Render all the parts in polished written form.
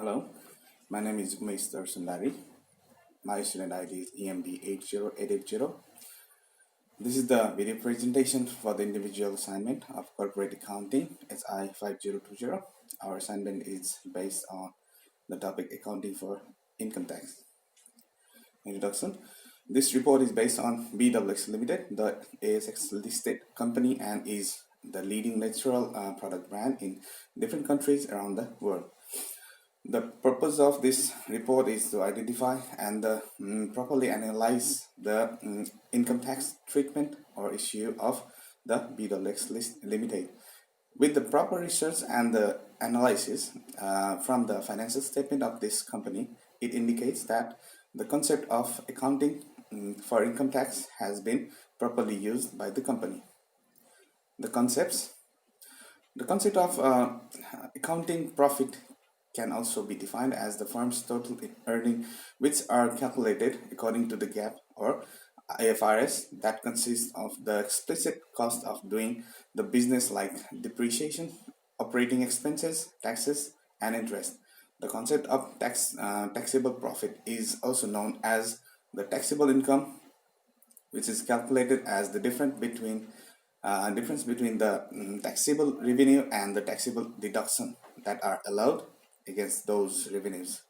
Hello, my name is Mr. Sundari. My student ID is EMV80880. This is the video presentation for the individual assignment of corporate accounting HI5020. Our assignment is based on the topic accounting for income tax. Introduction. This report is based on BWX Limited, the ASX listed company, and is the leading natural product brand in different countries around the world. The purpose of this report is to identify and properly analyze the income tax treatment or issue of the BWX Limited. With the proper research and the analysis from the financial statement of this company, it indicates that the concept of accounting for income tax has been properly used by the company. The concept of accounting profit can also be defined as the firm's total earnings, which are calculated according to the GAAP or IFRS, that consists of the explicit cost of doing the business like depreciation, operating expenses, taxes, and interest. The concept of taxable profit is also known as the taxable income, which is calculated as the difference between the taxable revenue and the taxable deduction that are allowed against those revenues.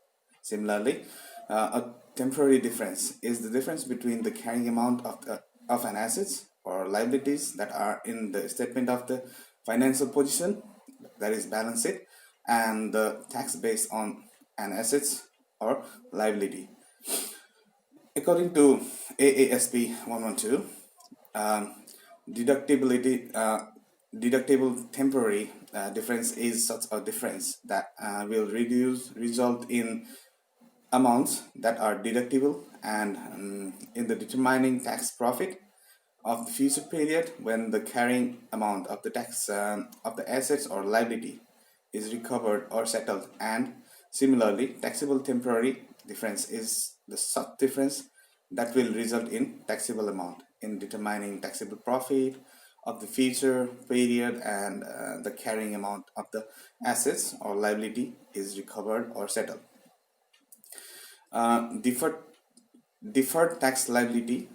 Similarly, a temporary difference is the difference between the carrying amount of an assets or liabilities that are in the statement of the financial position, that is balance sheet, and the tax based on an assets or liability. According to AASB 112, deductible temporary difference is such a difference that will result in amounts that are deductible and in the determining tax profit of the future period when the carrying amount of the tax of the assets or liability is recovered or settled. And similarly, taxable temporary difference is the such difference that will result in taxable amount in determining taxable profit of the future period and the carrying amount of the assets or liability is recovered or settled. Deferred tax liability,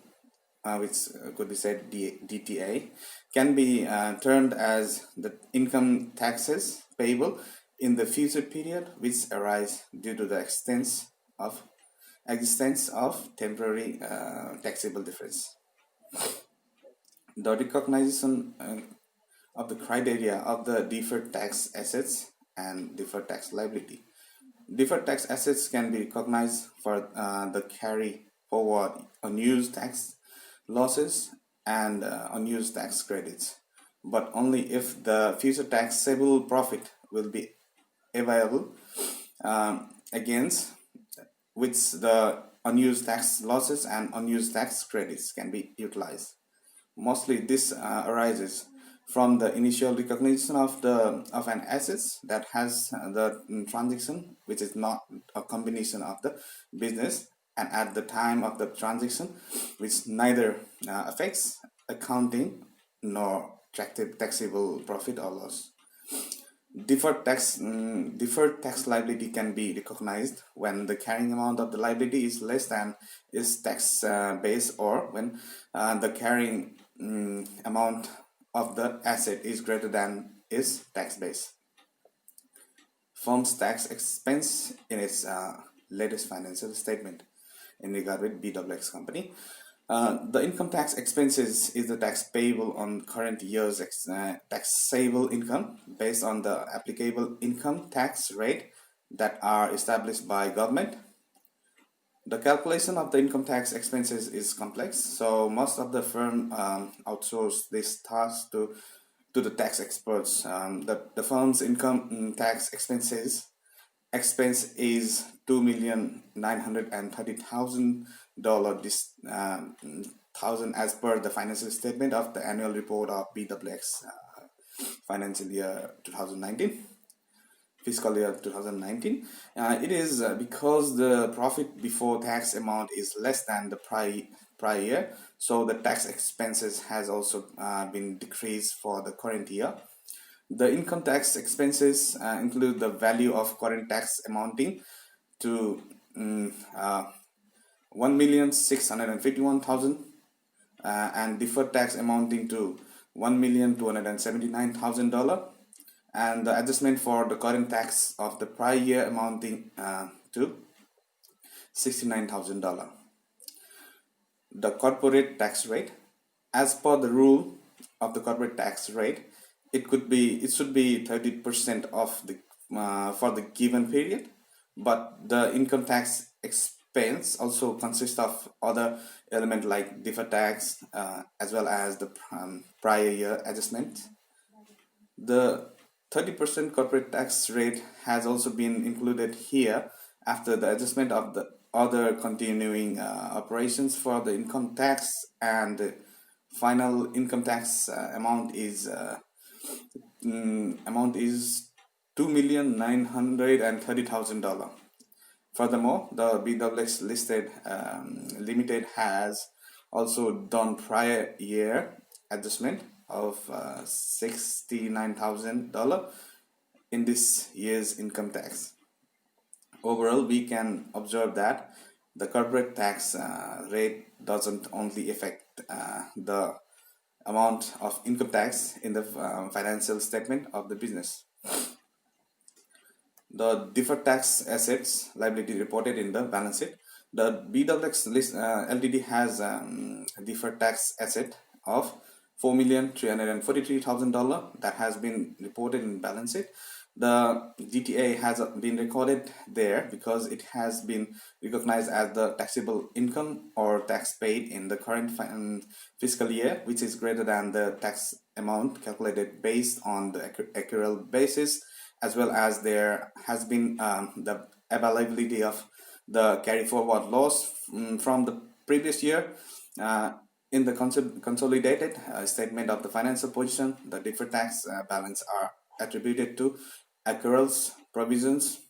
which could be said DTA, can be termed as the income taxes payable in the future period which arise due to the existence of temporary taxable difference. The recognition of the criteria of the deferred tax assets and deferred tax liability. Deferred tax assets can be recognized for the carry forward unused tax losses and unused tax credits, but only if the future taxable profit will be available against which the unused tax losses and unused tax credits can be utilized. Mostly this arises from the initial recognition of an assets that has the transaction, which is not a combination of the business, and at the time of the transaction, which neither affects accounting nor taxable profit or loss. Deferred tax liability can be recognized when the carrying amount of the liability is less than its tax base, or when the carrying amount of the asset is greater than its tax base. Firm's tax expense in its latest financial statement in regard with BWX company. The income tax expenses is the tax payable on current year's taxable income based on the applicable income tax rate that are established by government. The calculation of the income tax expenses is complex, so most of the firm outsource this task to the tax experts. The firm's income tax expense is $2,930,000 as per the financial statement of the annual report of BWX financial year 2019. Fiscal year 2019. It is because the profit before tax amount is less than the prior year, so the tax expenses has also been decreased for the current year. The income tax expenses include the value of current tax amounting to 1,651,000 and deferred tax amounting to $1,279,000, and the adjustment for the current tax of the prior year amounting to $69,000. The corporate tax rate, as per the rule of the corporate tax rate, it should be 30% of the for the given period, but the income tax expense also consists of other element like deferred tax as well as the prior year adjustment. The 30% corporate tax rate has also been included here after the adjustment of the other continuing operations for the income tax, and the final income tax amount is $2,930,000. Furthermore, the BWX listed limited has also done prior year adjustment of $69,000 in this year's income tax. Overall, we can observe that the corporate tax rate doesn't only affect the amount of income tax in the financial statement of the business. The deferred tax assets liability reported in the balance sheet. The BWX Ltd has deferred tax asset of $4,343,000 that has been reported in balance sheet. The DTA has been recorded there because it has been recognized as the taxable income or tax paid in the current fiscal year, which is greater than the tax amount calculated based on the accrual basis, as well as there has been the availability of the carry forward loss from the previous year. In the consolidated statement of the financial position, the deferred tax balance are attributed to accruals, provisions,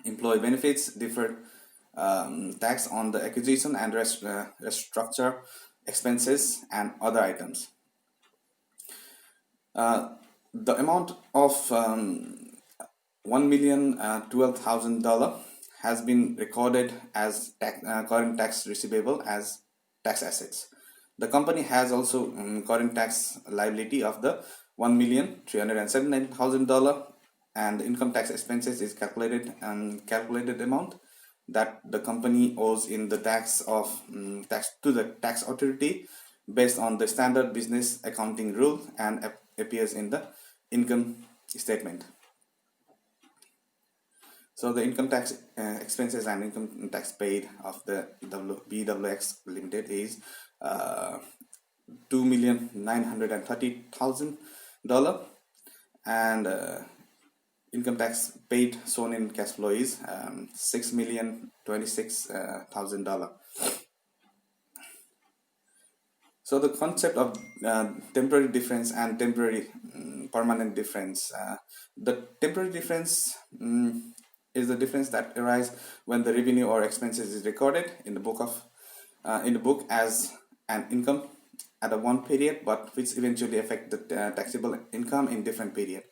employee benefits, deferred tax on the acquisition and restructure expenses, and other items. The amount of $1,012,000 has been recorded as current tax receivable as tax assets. The company has also current tax liability of the $1,379,000, and the income tax expenses is calculated amount that the company owes in the tax to the tax authority based on the standard business accounting rule and appears in the income statement. So the income tax expenses and income tax paid of the BWX Limited is $2,930,000, and income tax paid shown in cash flow is $6,026,000. So the concept of temporary difference and temporary permanent difference. The temporary difference is the difference that arises when the revenue or expenses is recorded in the book as an income at a one period, but which eventually affect the taxable income in different period.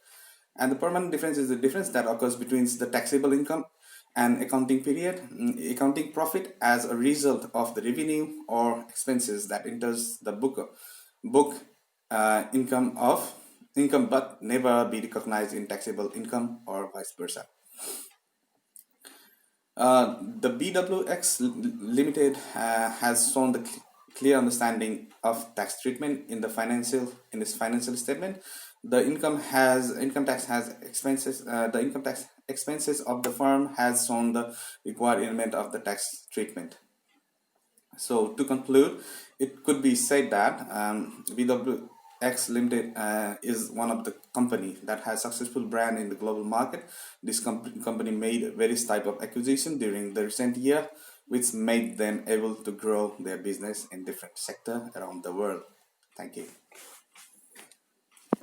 And the permanent difference is the difference that occurs between the taxable income and accounting profit as a result of the revenue or expenses that enters the book income but never be recognized in taxable income, or vice versa. The BWX Limited has shown the clear understanding of tax treatment in its financial statement. The income tax expenses of the firm has shown the required element of the tax treatment. So to conclude, it could be said that BWX Limited is one of the company that has successful brand in the global market. This company made various type of acquisition during the recent year, which made them able to grow their business in different sector around the world. Thank you.